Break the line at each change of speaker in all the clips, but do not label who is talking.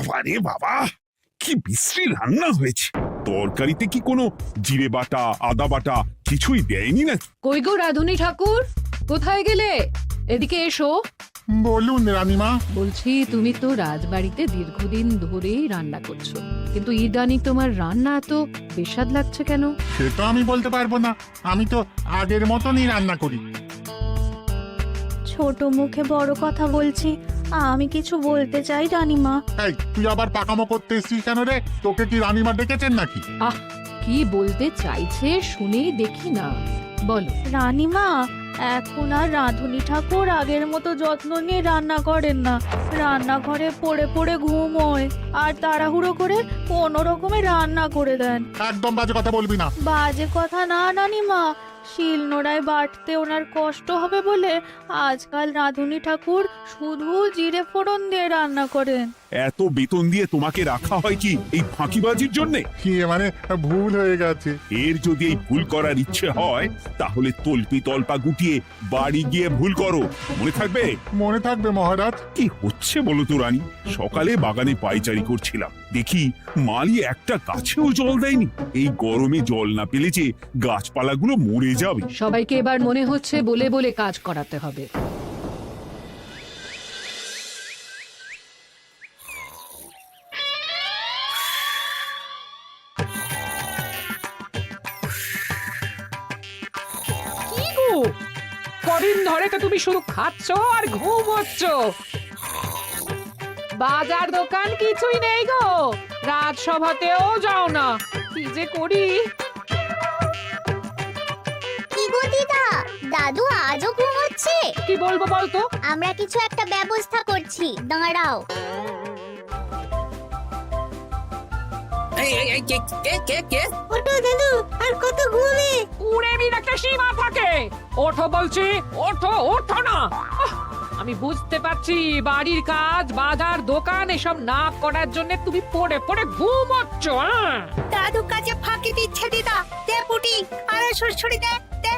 বাবারে বাবা, কি বিশ্রী রান্না হয়েছে। তরকারিতে কি কোনো জিরে বাটা, আদা বাটা কিছুই দেয়নি নাকি?
কই গো রাধুনী ঠাকুর, কোথায় গেলে? এদিকে এসো।
বলুন রানীমা।
বলছি, তুমি তো রাজবাড়িতে দীর্ঘদিন ধরেই রান্না করছো, কিন্তু ইদানি তোমার রান্না এত বেস্বাদ লাগছে কেন?
সে তো আমি বলতে পারবো না, আমি তো আগের মতনই রান্না করি।
ছোট মুখে বড় কথা বলছি, আমি কিছু বলতে চাই রানীমা।
এই, তুই আবার পাকামো করতে এসছিস কেন রে? তোকে কি রানীমা ডেকেছেন নাকি?
আহ, কি বলতে চাইছে শুনেই দেখি না, বলো।
রানীমা, এখন আর রাঁধুনি ঠাকুর আগের মতো যত্ন নিয়ে রান্না করেন না। রান্নাঘরে পড়ে পড়ে ঘুমোয় আর তাড়াহুড়ো করে কোনো রকমে রান্না করে দেন।
একদম বাজে কথা বলবি না।
বাজে কথা না রানীমা, শিলনোড়ায় বাটতে ওনার কষ্ট হবে বলে আজকাল রাঁধুনি ঠাকুর শুধু জিরে ফোড়ন দিয়ে রান্না করেন।
এত বেতন দিয়ে তোমাকে রাখা হয় কি এই ফাঁকিবাজির জন্যে?
কি মানে, ভুল হয়ে গেছে।
এর যদি এই ভুল করার ইচ্ছে হয় তাহলে তল্পি তল্পা গুটিয়ে বাড়ি গিয়ে ভুল করো, মনে থাকবে?
মনে থাকবে মহারাজ।
কি হচ্ছে বলো তো রানী? সকালে বাগানে পায়চারি করছিলাম, দেখি মালি একটা গাছেও জল দেয়নি। এই গরমে জল না পেলে যে গাছপালাগুলো মরে যাবে।
সবাইকে এবার মনে হচ্ছে বলে বলে কাজ করাতে হবে।
কি গো, কদিন ধরে তো তুমি শুধু খাচ্ছ আর ঘুমোচ্ছ। বাজার দোকান কিছুই নেই গো, রাজসভাতেও যাও না। কি যে করি।
কি গো দিদা, দাদু আজও ঘুমোচ্ছে?
কি বলবো বলতো?
আমরা কিছু একটা ব্যবস্থা করছি, দাঁড়াও। ওঠো দাদু, আর কত ঘুমে?
কুড়েমির একটা সীমা থাকে। ওঠো বলছি, ওঠো, ওঠো না। আহ, আমি বুঝতে পারছি বাড়ির কাজ, বাজার দোকান এসব না করার জন্য তুমি পড়ে পড়ে ঘুমোচ্ছ।
দাদু কাজে ফাঁকি দিচ্ছে দিদা। দে পুটি, আর সরসরি দে দে।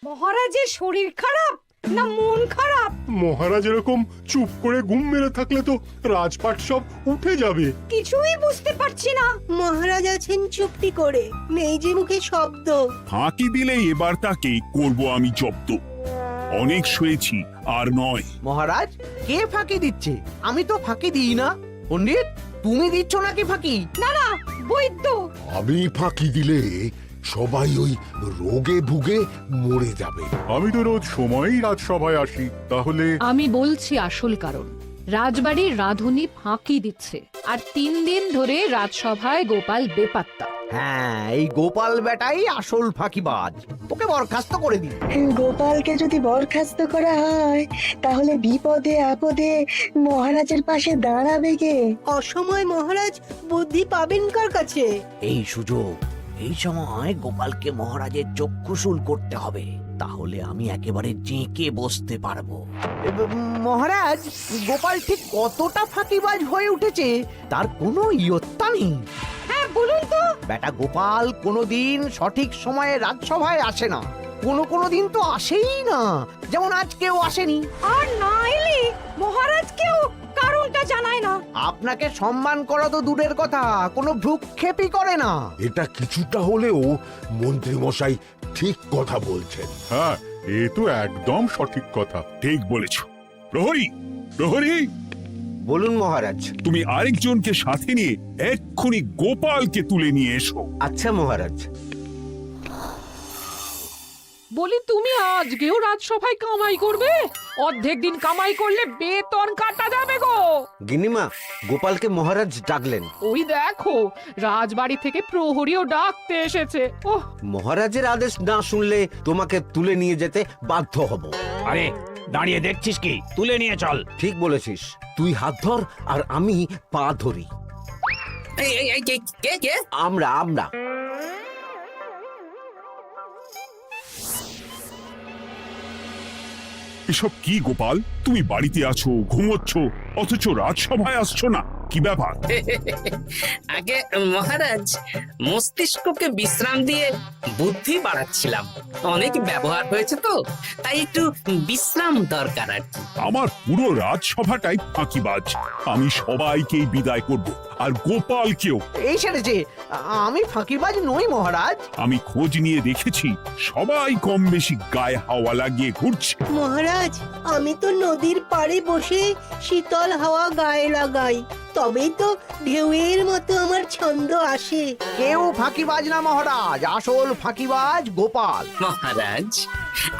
মহারাজের শরীর খারাপ না মন খারাপ?
মহারাজ এরকম চুপ করে ঘুম মেরে থাকলে তো রাজপাট সব উঠে যাবে।
কিছুই বুঝতে পারছি না।
মহারাজ আছেন চুপটি করে, নেই যে মুখে শব্দ।
ফাঁকি দিলে এবার তাকে করব আমি জব্দ। অনেক শুয়েছি, আর নয়।
মহারাজ, কে ফাঁকি দিচ্ছে? আমি তো ফাঁকি দিই না। পণ্ডিত, তুমি দিচ্ছ নাকি ফাঁকি?
না না, বৈদ্য।
আমি ফাঁকি দিলে সবাই ওই রোগে ভুগে মরে যাবে।
আমি তো রোজ সময়ই রাজসভায় আসি, তাহলে
আমি বলছি আসল কারণ। রাজবাড়ির রাঁধুনি ফাঁকি দিচ্ছে, আর 3 দিন ধরে রাজসভায় গোপাল বেপাত্তা।
হ্যাঁ, এই গোপাল বেটাই আসল ফাঁকিবাজ। ওকে বরখাস্ত করে দিন।
গোপালকে যদি বরখাস্ত করা হয় তাহলে বিপদে আপদে মহারাজের পাশে দাঁড়াবে কে? অসময় মহারাজ বুদ্ধি পাবেন কার কাছে?
এই সুযোগ, এই সময় গোপালকে মহারাজের চক্ষুশূল করতে হবে, তাহলে আমি একেবারে জেঁকে বসতে পারবো। মহারাজ, গোপাল ঠিক কতটা ফাঁকিবাজ হয়ে উঠেছে তার কোনো ইয়ত্তা নেই।
হ্যাঁ বলুন তো।
বেটা গোপাল কোনোদিন সঠিক সময়ে রাজসভায় আসে না, কোনো দিন তো আসেই না, যেমন আজকেও আসেনি।
আর না এলে মহারাজকেও কারণটা জানায় না।
আপনাকে সম্মান করা তো দূরের কথা, কোনো ভ্রুক্ষেপই করে না।
এটা কিছুটা হলেও মন্ত্রী মশাই ঠিক কথা বলছেন।
হ্যাঁ, এ তো একদম সঠিক কথা।
ঠিক বলেছ। প্রহরী, প্রহরী,
বলুন মহারাজ।
তুমি আরেকজনকে সাথে নিয়ে এক্ষুনি গোপালকে তুলে নিয়ে এসো।
আচ্ছা মহারাজ।
বলি, তুমি আজকেও রাজসভায় কামাই করবে? অর্ধেক দিন কামাই করলে বেতন কাটা যাবে গো।
গিন্নিমা, গোপালকে মহারাজ ডাকলেন।
ওই দেখো, রাজবাড়ি থেকে প্রহরীও ডাকতে এসেছে। ওহ,
মহারাজের আদেশ না শুনলে তোমাকে তুলে নিয়ে যেতে বাধ্য হব।
আরে দাঁড়িয়ে দেখছিস কি? তুলে নিয়ে চল।
ঠিক বলেছিস, তুই হাত ধর আর আমি পা ধরি। আমরা আমরা
এসব কি গোপাল? তুমি বাড়িতে আছো, ঘুমোচ্ছ, অথচ রাজসভায় আসছো না। কি ব্যাপার?
আগে মহারাজ, মস্তিষ্ককে বিশ্রাম দিয়ে বুদ্ধি বাড়াচ্ছিলাম। অনেক ব্যবহার হয়েছে তো, তাই একটু বিশ্রাম দরকার আর কি।
আমার পুরো রাজসভাটাই ফাঁকিবাজ। আমি সবাইকেই বিদায় করব, আর গোপালকেও।
এই সেরেছে, আমি ফাঁকিবাজ নই মহারাজ।
আমি খোঁজ নিয়ে দেখেছি সবাই কম বেশি গায়ে হাওয়া লাগিয়ে ঘুরছে।
মহারাজ, আমি তো নদীর পাড়ে বসে শীতল হাওয়া গায়ে লাগাই, তবেই তো ঢেউয়ের মতো আমার ছন্দ আসে।
কেউ ফাঁকিবাজ না মহারাজ, আসল ফাঁকিবাজ গোপাল।
মহারাজ,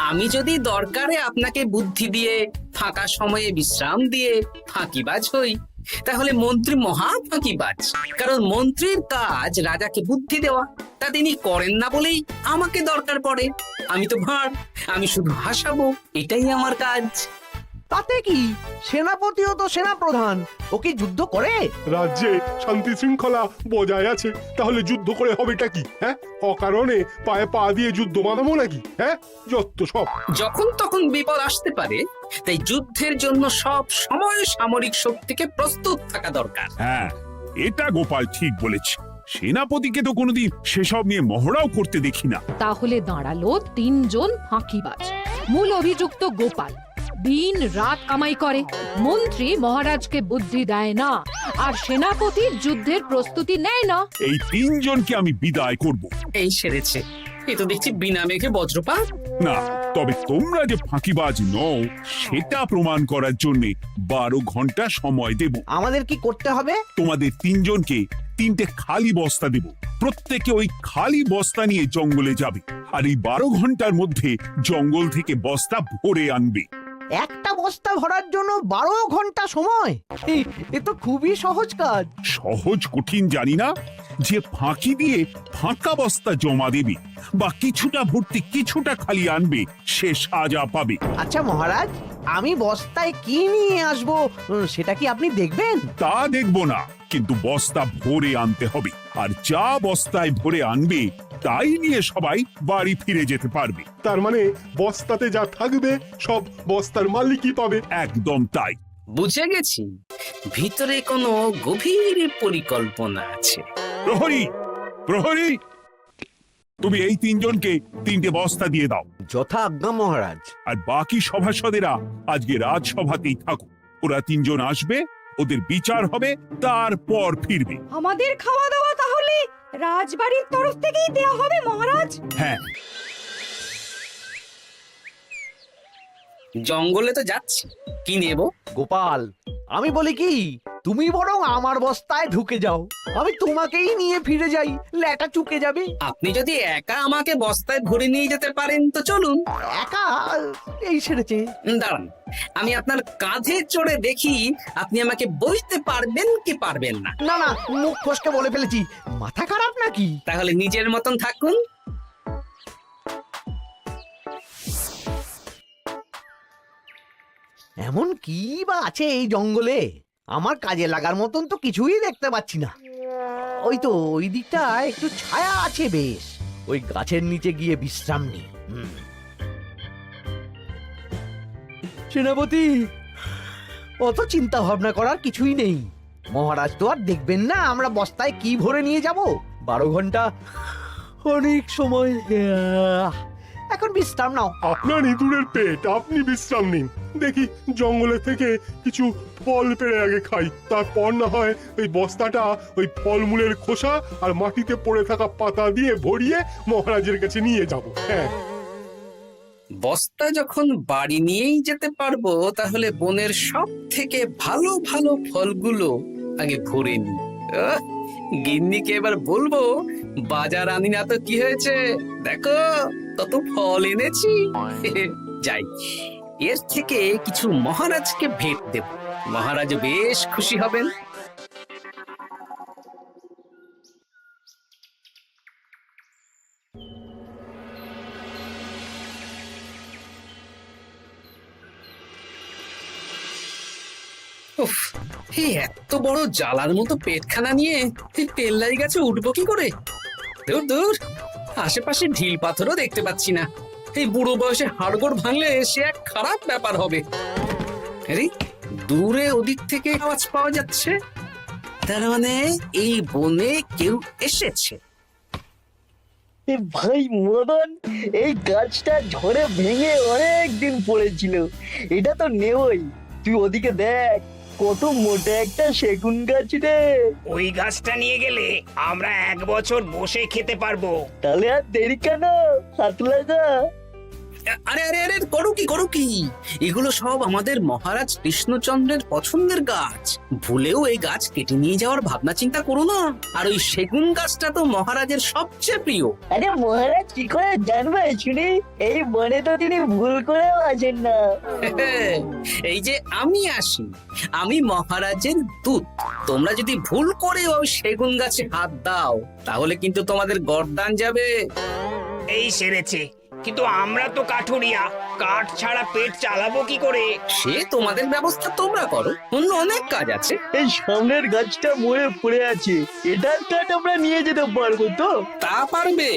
আমি যদি দরকারে আপনাকে বুদ্ধি দিয়ে, ফাঁকা সময়ে বিশ্রাম দিয়ে ফাঁকিবাজ হই, তাহলে মন্ত্রী মহা ফাঁকিবাজ। কারণ মন্ত্রীর কাজ রাজাকে বুদ্ধি দেওয়া, তা তিনি করেন না বলেই আমাকে দরকার পড়ে। আমি তো ভাঁড়, আমি শুধু হাসাবো, এটাই আমার কাজ।
তাতে কি, সেনাপতিও তো সেনাপ্রধান, ও কি যুদ্ধ করে?
রাজ্যে শান্তি শৃঙ্খলা বজায় আছে, তাহলে যুদ্ধ করে হবেটা কি? হ্যাঁ, অকারণে পায়ে পা দিয়ে যুদ্ধ বাঁধাবো নাকি? হ্যাঁ, যত সব।
যখন তখন বিপদ আসতে পারে, তাই যুদ্ধের জন্য সব সময় সামরিক শক্তিকে প্রস্তুত থাকা দরকার।
হ্যাঁ, এটা গোপাল ঠিক বলেছে। সেনাপতিকে তো কোনোদিন সেসব নিয়ে মহড়াও করতে দেখি না।
তাহলে দাঁড়ালো 3 জন ফাঁকিবাজ। মূল অভিযুক্ত গোপাল দিন রাত কামাই করে, মন্ত্রী মহারাজকে বুদ্ধি দেয় না, আর সেনাপতি যুদ্ধের প্রস্তুতি নেয় না।
এই 3 জনকে আমি বিদায় করব।
এই সেরেছে, এ তো দেখছি বিনা মেঘে বজ্রপাত।
না, তবে তোমরা যে ফাঁকিবাজ নও সেটা প্রমাণ করার জন্য 12 ঘন্টা সময় দেব।
আমাদের কি করতে হবে?
তোমাদের 3 জনকে 3টে খালি বস্তা দেব। প্রত্যেকে ওই খালি বস্তা নিয়ে জঙ্গলে যাবে, আর এই 12 ঘন্টার মধ্যে জঙ্গল থেকে বস্তা ভরে আনবে।
একটা বস্তা ভরার জন্য 12 ঘন্টা সময়? এ তো খুবই সহজ কাজ।
সহজ কঠিন জানি না, যে ফাঁকি দিয়ে ফাঁকা বস্তা জমা দেবে বা কিছুটা ভর্তি কিছুটা খালি আনবে, সে সাজা পাবে।
আচ্ছা মহারাজ, আমি বস্তায় কি নিয়ে আসবো সেটা কি আপনি দেখবেন?
তা দেখব না, কিন্তু বস্তা ভরে আনতে হবে। আর যা বস্তায় ভরে আনবে তাই নিয়ে সবাই বাড়ি ফিরে যেতে পারবে।
তার মানে বস্তাতে যা থাকবে সব বস্তার মালিকই পাবে।
একদম তাই।
বুঝে গেছি, ভিতরে কোনো গভীর পরিকল্পনা আছে।
প্রহরী, প্রহরী, তুমি এই 3 জনকে 3টে বস্তা দিয়ে দাও।
যথা আজ্ঞা মহারাজ।
আর বাকি সভাসদেরা আজকে রাজসভাতেই থাকুক। ওরা 3 জন আসবে, ওদের বিচার হবে, তারপর ফিরবে।
আমাদের খাওয়া দাওয়া তাহলে রাজবাড়ির তরফ থেকেই দেয়া হবে মহারাজ?
হ্যাঁ।
জঙ্গলে তো যাচ্ছি, কি নেব?
গোপাল, আমি বলি কি, তুমি বরং আমার বস্তায় ঢুকে যাও, আমি তোমাকেই নিয়ে ফিরে যাই, ল্যাটা চুকে যাবে।
আপনি যদি একা আমাকে বস্তায় ভরে নিয়ে যেতে পারেন তো চলুন।
একা? এই সেরেছে।
দাঁড়ান, আমি আপনার কাঁধে চড়ে দেখি আপনি আমাকে বইতে পারবেন কি পারবেন না।
না না, মুখ ফসকে বলে ফেলেছি, মাথা খারাপ নাকি?
তাহলে নিজের মতন থাকুন।
এমন কি বা আছে এই জঙ্গলে? আমার কাজে লাগার মতন তো কিছুই দেখতে পাচ্ছি না। ওই তো ওই দিকটা একটু ছায়া আছে বেশ, ওই গাছের নিচে গিয়ে বিশ্রাম নি। সেনাপতি, অত চিন্তা ভাবনা করার কিছুই নেই। মহারাজ তো আর দেখবেন না আমরা বস্তায় কি ভরে নিয়ে যাব। 12 ঘন্টা অনেক সময়। এখন বিশ্রাম নাও।
আপনার ইঁদুরের পেট, আপনি বিশ্রাম নিন। দেখি জঙ্গলে থেকে কিছু ফল পেড়ে আগে খাই, তারপর না হয় ওই বস্তাটা ওই ফলমূলের খোসা আর মাটিতে পড়ে থাকা পাতা দিয়ে ভরিয়ে মহারাজের কাছে নিয়ে যাব। হ্যাঁ,
বস্তা যখন বাড়ি নিয়েই যেতে পারবো, তাহলে বনের সব থেকে ভালো ভালো ফলগুলো আগে ভরে নি। গিন্নিকে এবার বলবো, বাজার আনি না তো কি হয়েছে, দেখো কত ফল এনেছি। যাই, এর থেকে কিছু মহারাজকে ভেট দেব, মহারাজ বেশ খুশি হবেন। উফ, এই এত বড় জ্বালার মতো পেটখানা নিয়ে এই পেল্লাই গাছে উঠবো কি করে? দূর দূর, আশেপাশে ঢিল পাথরও দেখতে পাচ্ছি না। এই বুড়ো বয়সে হাড়গোড় ভাঙলে সে এক খারাপ ব্যাপার হবে। আরে দূরে ওদিক থেকে আওয়াজ পাওয়া যাচ্ছে। তার মানে এই বনে কেউ এসেছে।
ভাই মদন, এই গাছটা ঝড়ে ভেঙে অনেক দিন পড়েছিল, এটা তো নেবই। তুই ওদিকে দেখ, কত মোটা একটা সেগুন গাছ রে।
ওই গাছটা নিয়ে গেলে আমরা 1 বছর বসে খেতে পারবো।
তাহলে আর দেরি কেন, হাত লাগা।
আরে আরে আরে, করো কি এগুলো সব আমাদের মহারাজ কৃষ্ণচন্দ্রের পছন্দের গাছ। ভুলেও এই গাছ কেটে নিয়ে যাওয়ার ভাবনা চিন্তা করো না। আর ওই সেগুন গাছটা তো মহারাজের সবচেয়ে প্রিয়।
আরে মহারাজ কি করে জানবে শুনি, এই বনে তো তিনি ভুল করেও আসেন না।
এই যে আমি আসি, আমি মহারাজের দূত। তোমরা যদি ভুল করে ওই সেগুন গাছে হাত দাও তাহলে কিন্তু তোমাদের গর্দান যাবে।
এই সেরেছে, কিন্তু আমরা তো কাঠুরিয়া, কাঠ ছাড়া পেট চালাবো কি করে?
সে তোমাদের ব্যবস্থা তোমরা করো, অন্য অনেক কাজ আছে।
এই সামনের গাছটা মরে পড়ে আছে, এটার কাঠ আমরা নিয়ে যেতে পারবো তো?
তা পারবে,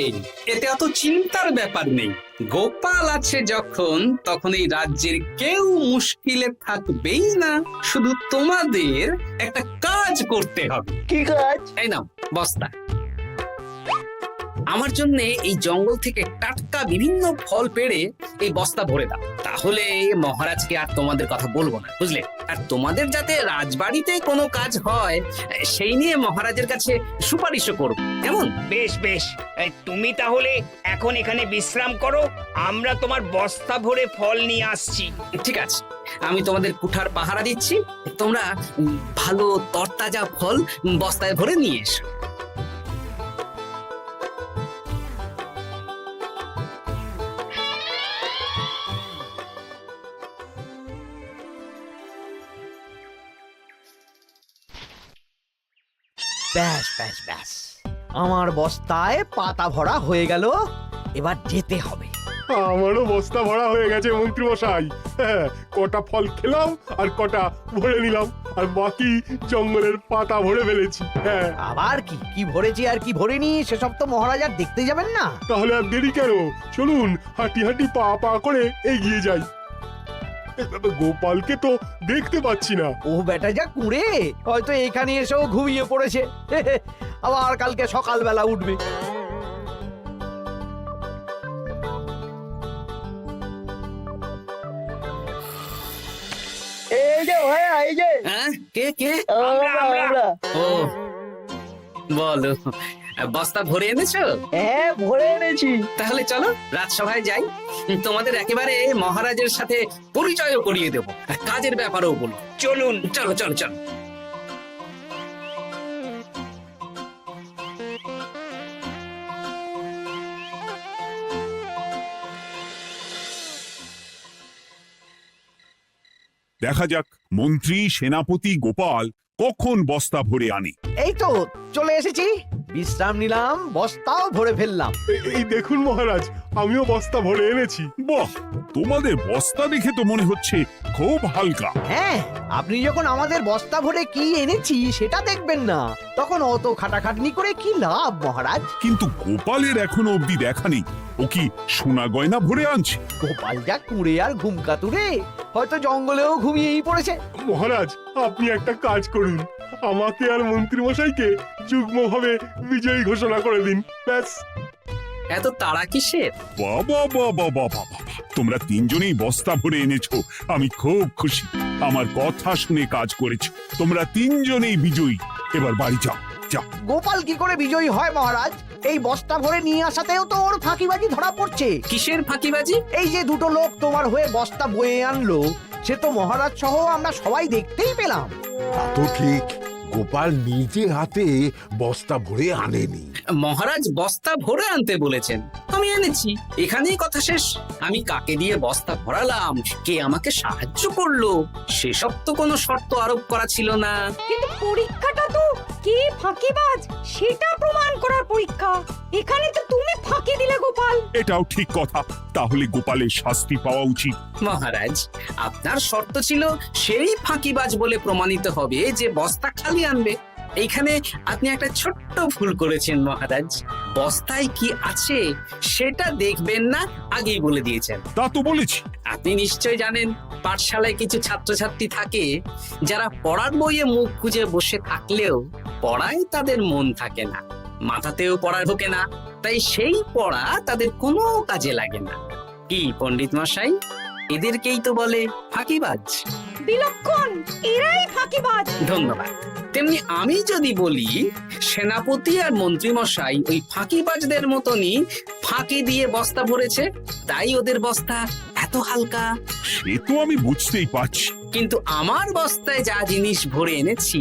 এতে অত চিন্তার ব্যাপার নেই। গোপাল আছে যখন, তখন এই রাজ্যের কেউ মুশকিলে থাকবেই না। শুধু তোমাদের একটা কাজ করতে হবে।
কি কাজ?
এই নাও বস্তা। আমার জন্য এই জঙ্গল থেকে টাটকা বিভিন্ন ফল পেড়ে এই বস্তা ভরে দাও, তাহলে মহারাজকে আর তোমাদের কথা বলবো না, বুঝলে? আর তোমাদের যাতে রাজবাড়িতে কোনো কাজ হয় সেই নিয়ে মহারাজের কাছে সুপারিশও করো, কেমন?
বেশ বেশ, তুমি তাহলে এখন এখানে বিশ্রাম করো, আমরা তোমার বস্তা ভরে ফল নিয়ে আসছি।
ঠিক আছে, আমি তোমাদের কুঠার পাহারা দিচ্ছি, তোমরা ভালো তরতাজা ফল বস্তায় ভরে নিয়ে এসো।
ব্যাস ব্যাস ব্যাস, আমার বস্তায় পাতা ভরা হয়ে গেল, এবার যেতে হবে।
আমারও বস্তা ভরা হয়ে গেছে মন্ত্রী মশাই। হ্যাঁ, কটা ফল খেলাম আর কটা ভরে নিলাম, আর বাকি জঙ্গলের পাতা ভরে ফেলেছি। হ্যাঁ,
আবার কি কি ভরেছি আর কি ভরিনি সেসব তো মহারাজ আর দেখতে যাবেন না।
তাহলে আর দেরি কেন, চলুন হাঁটি হাঁটি পা পা করে এগিয়ে যাই। গোপালকে তো দেখতে পাচ্ছি না।
ও বেটা যা কুঁড়ে, হয়তো এখানে এসেও ঘুমিয়ে পড়েছে। আবার কালকে সকালবেলা উঠবে।
এই যে ভাইয়া, এই যে।
হ্যাঁ, কে কে?
আমরা।
ও বলো, বস্তা ভরে এনেছো?
হ্যাঁ, ভরে এনেছি।
তাহলে চলো রাজসভায় যাই, তোমাদের একেবারে মহারাজের সাথে পরিচয়ও করিয়ে দেবো, আর কাজের ব্যাপারেও বলবো।
চলুন।
চলো চলো চলো।
দেখা যাক মন্ত্রী সেনাপতি গোপাল কখন বস্তা ভরে আনে।
এই তো চলে এসেছি, বিশ্রাম নিলাম, বস্তাও ভরে ফেললাম।
এই দেখুন মহারাজ, আমিও বস্তা ভরে এনেছি।
বাহ, তোমাদের বস্তা দেখে তো মনে হচ্ছে খুব হালকা।
হ্যাঁ, আপনি যখন আমাদের বস্তা ভরে কি এনেছি সেটা দেখবেন না, তখন অত খাটাখাটনি করে কি লাভ মহারাজ?
কিন্তু গোপালের এখনো অবধি দেখা নেই, ও কি সোনা গয়না ভরে আনছে?
গোপাল যা কুঁড়ে আর ঘুমকাতুরে, হয়তো জঙ্গলেও ঘুমিয়েই পড়েছে।
মহারাজ, আপনি একটা কাজ করুন, আমাকে আর মন্ত্রী মশাইকে যুগ্মভাবে বিজয়ী ঘোষণা করে দিন, ব্যাস।
এত তাড়া কিসের?
বাবা বাবা বাবা বাবা, তোমরা তিনজনেই বস্তা ভরে এনেছো, আমি খুব খুশি। আমার কথা শুনে কাজ করেছো, তোমরা তিনজনেই বিজয়ী। এবার বাড়ি যাও, যাও।
গোপাল কি করে বিজয়ী হয় মহারাজ? এই বস্তা ভরে নিয়ে আসাতেও তো ওর ফাঁকিবাজি ধরা পড়ছে।
কিসের ফাঁকিবাজি?
এই যে দুটো লোক তোমার হয়ে বস্তা বয়ে আনলো, সে তো মহারাজ সহ আমরা সবাই দেখতেই পেলাম।
তা তো ঠিক, গোপাল নিজে হাতে বস্তা ভরে আনেনি।
মহারাজ বস্তা ভরে আনতে বলেছেন, আমি এনেছি, এখানেই কথা শেষ। আমি কাকে দিয়ে বস্তা ভরালাম, কে আমাকে সাহায্য করলো, সেসব তো কোনো শর্ত আরোপ করা ছিল না।
কিন্তু পরীক্ষাটা তো কে ফাঁকিবাজ সেটা প্রমাণ করার পরীক্ষা। এখানে তো তুমি ফাঁকি দিলে গোপাল।
এটাও ঠিক কথা, তাহলে গোপালের শাস্তি পাওয়া উচিত।
মহারাজ, আপনার শর্ত ছিল সেই ফাঁকিবাজ বলে প্রমাণিত হবে যে বস্তা খালি আনবে। এইখানে আপনি একটা ছোট্ট ভুল করেছেন মহারাজ, বস্তায় কি আছে সেটা দেখবেন না আগেই বলে দিয়েছেন।
তা তো বলেছি।
আপনি নিশ্চয় জানেন পাঠশালায় কিছু ছাত্রছাত্রী থাকে যারা পড়ার বইয়ে মুখ গুজে বসে থাকলেও পড়ায় তাদের মন থাকে না, মাথাতেও পড়া ঢোকে না, তাই সেই পড়া তাদের কোনো কাজে লাগে না। কি পণ্ডিত মশাই, এদেরকেই তো বলে ফাঁকিবাজ।
বিলক্ষণ, এরাই ফাঁকিবাজ।
ধন্যবাদ। তেমনি আমি যদি বলি সেনাপতি আর মন্ত্রী মশাই ওই ফাঁকিবাজদের মতনই ফাঁকি দিয়ে বস্তা ভরেছে, তাই ওদের বস্তা এত হালকা।
সে তো আমি বুঝতেই পারছি।
কিন্তু আমার বস্তায় যা জিনিস ভরে এনেছি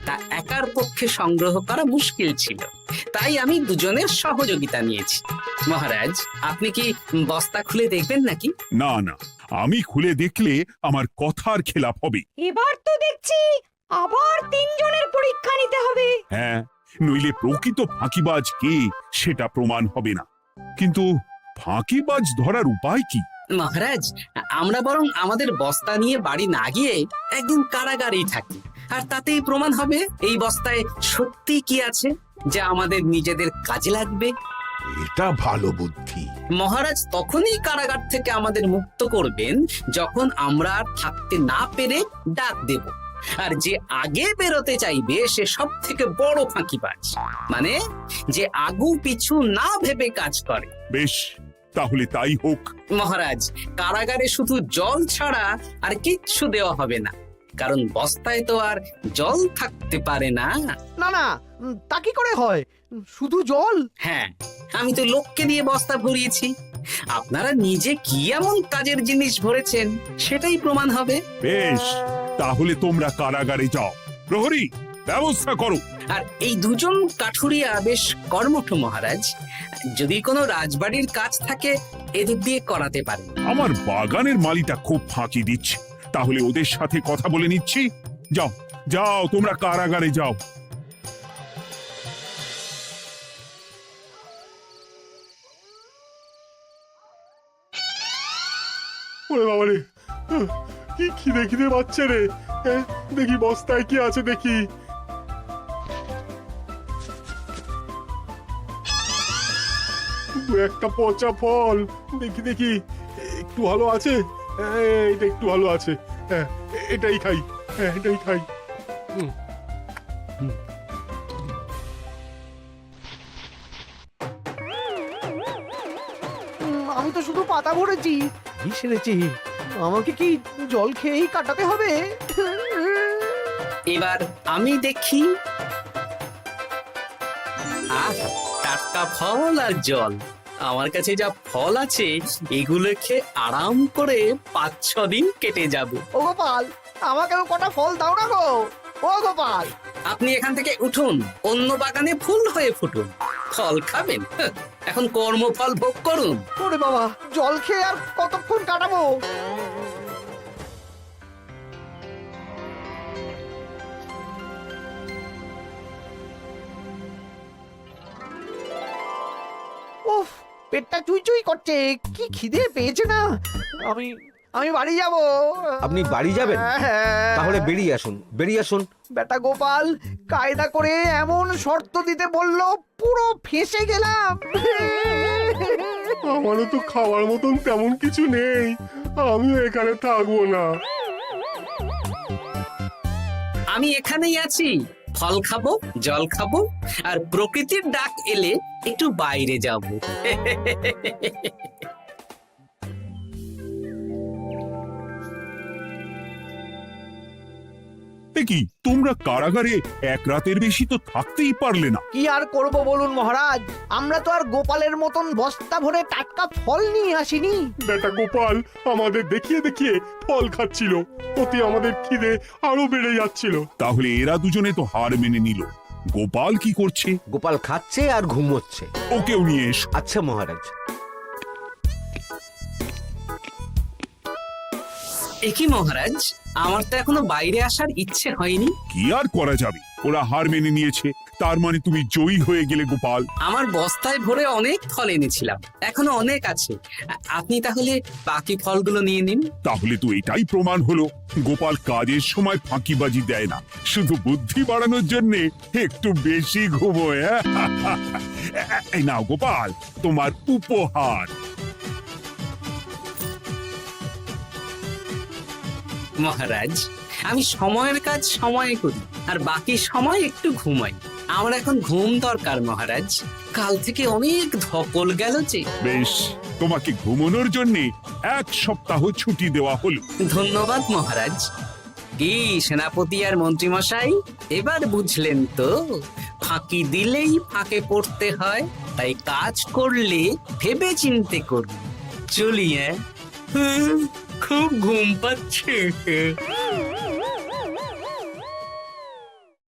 তা একার পক্ষে সংগ্রহ করা মুশকিল ছিল, তাই আমি দুজনের সহযোগিতা নিয়েছি। মহারাজ, আপনি কি বস্তা খুলে দেখবেন নাকি?
না না, আমি খুলে দেখলে আমার কথার খেলাপ হবে।
এবার তো দেখছি আবার তিনজনের পরীক্ষা নিতে হবে।
হ্যাঁ, নইলে প্রকৃত ফাঁকিবাজ কে সেটা প্রমাণ হবে না। কিন্তু ফাঁকিবাজ ধরার উপায় কি?
মহারাজ, আমরা বরং আমাদের বস্তা নিয়ে বাড়ি না গিয়ে একদিন কারাগারেই থাকি, আর তাতেই প্রমাণ হবে এই বস্তায় সত্যি কি আছে যা আমাদের নিজেদের কাজে লাগবে।
এটা ভালো বুদ্ধি।
মহারাজ তখনই কারাগার থেকে আমাদের মুক্ত করবেন যখন আমরা আর থাকতে না পেরে ডাক দেব, আর যে আগে বেরোতে চাইবে সে সব থেকে বড় ফাঁকিবাজ, মানে যে আগু পিছু না ভেবে কাজ করে।
বেশ, তাহলে তাই হোক।
মহারাজ, কারাগারে শুধু জল ছাড়া আর কিচ্ছু দেওয়া হবে না, কারণ বস্তায় তো আর জল থাকতে পারে না।
না না, তা কি করে হয়? শুধু জল?
হ্যাঁ, আমি তো লোককে দিয়ে বস্তা ভরিয়েছি। আপনারা নিজে কি এমন কাজের জিনিস ভরেছেন সেটাই প্রমাণ হবে।
বেশ, তাহলে তোমরা কারাগারে যাও। প্রহরী, ব্যবস্থা করো।
আর এই দুজন কাঠুরিয়া বেশ কর্মঠ মহারাজ, যদি কোনো রাজবাড়ির কাজ থাকে এদের দিয়ে করাতে পারেন।
আমার বাগানের মালিটা খুব ফাঁকি দিচ্ছে, তাহলে ওদের সাথে কথা বলে নিচ্ছি। যাও যাও, তোমরা কারাগারে যাও।
ওরে বাবারে, কি খিদে খিদে পাচ্ছে রে। দেখি বস্তায় কি আছে দেখি। দু একটা পচা ফল, দেখি দেখি একটু ভালো আছে। এটা একটু ভালো আছে, হ্যাঁ এটাই খাই, হ্যাঁ এটাই খাই।
আমি তো শুধু পাতা ভরেছি, কি সেরেছি? আমাকে কি জল খেয়েই কাটাতে হবে?
এবার আমি দেখি। আহ, টাটকা ফল আর জল। আমার কাছে যা ফল আছে এগুলো খেয়ে আরাম করে 5-6 দিন কেটে যাবে।
ও গোপাল, আমাকেও কটা ফল দাও না গো। ও গোপাল,
আপনি এখান থেকে উঠুন, অন্য বাগানে ফুল হয়ে ফুটুন। ফল খাবেন? এখন কর্মফল ভোগ করুন।
ওরে বাবা, জল খেয়ে আর কতক্ষণ কাটাবো? উফ, পেটটা চুই চুই করছে, কি খিদে পেয়েছে না। আমি আমি বাড়ি যাব।
আপনি বাড়ি যাবেন? তাহলে বেরিয়ে আসুন, বেরিয়ে আসুন।
বেটা গোপাল কায়দা করে এমন শর্ত দিতে বললো, পুরো ফেঁসে গেলাম।
আমারও তো খাওয়ার মতন তেমন কিছু নেই, আমিও এখানে থাকবো না।
আমি এখানেই আছি, ফল খাবো, জল খাবো, আর প্রকৃতির ডাক এলে একটু বাইরে যাব।
কি তোমরা কারাগারে এক রাতের বেশি তো থাকতেই পারলে না?
কি আর করব বলুন মহারাজ, আমরা তো আর গোপালের মতন বস্তা ভরে টাটকা ফল নিয়ে আসিনি।
বেটা গোপাল আমাদের দেখিয়ে দেখিয়ে ফল খাচ্ছিল, ওতে আমাদের খিদে আরো বেড়ে যাচ্ছিল।
তাহলে এরা দুজনে তো হার মেনে নিল। গোপাল কি করছে?
গোপাল খাচ্ছে আর ঘুমোচ্ছে।
ওকেও নিয়ে এসো।
আচ্ছা মহারাজ।
একই মহারাজ, আমার তো এখনো বাইরে আসার ইচ্ছে হয়নি।
কি আর করা যাবে, ওরা হার মেনে নিয়েছে, তার মানে তুমি জয়ী হয়ে গেলে গোপাল।
আমার বস্তায় ভরে অনেক ফল এনেছিলাম, এখনো অনেক আছে। আপনি তাহলে বাকি ফলগুলো নিয়ে নিন। তাহলে
তো এটাই প্রমাণ হলো গোপাল কাজের সময় ফাঁকিবাজি দেয় না, শুধু বুদ্ধি বাড়ানোর জন্য একটু বেশি ঘুমোয়। এই নাও গোপাল, তোমার উপহার।
মহারাজ, আমি সময়ের কাজ সময়ে করি আর বাকি সময় একটু ঘুমাই। আমার এখন ঘুম দরকার মহারাজ, কাল থেকে অনেক ধকল গেল যে।
বেশ, তোমাকে ঘুমানোর জন্য 1 সপ্তাহ ছুটি দেওয়া হলো।
ধন্যবাদ মহারাজ। কি সেনাপতি আর মন্ত্রীমশাই, এবার বুঝলেন তো ফাঁকি দিলেই ফাঁকে পড়তে হয়, তাই কাজ করলে ভেবে চিন্তে করুন। চলি, খুব ঘুম পাচ্ছে।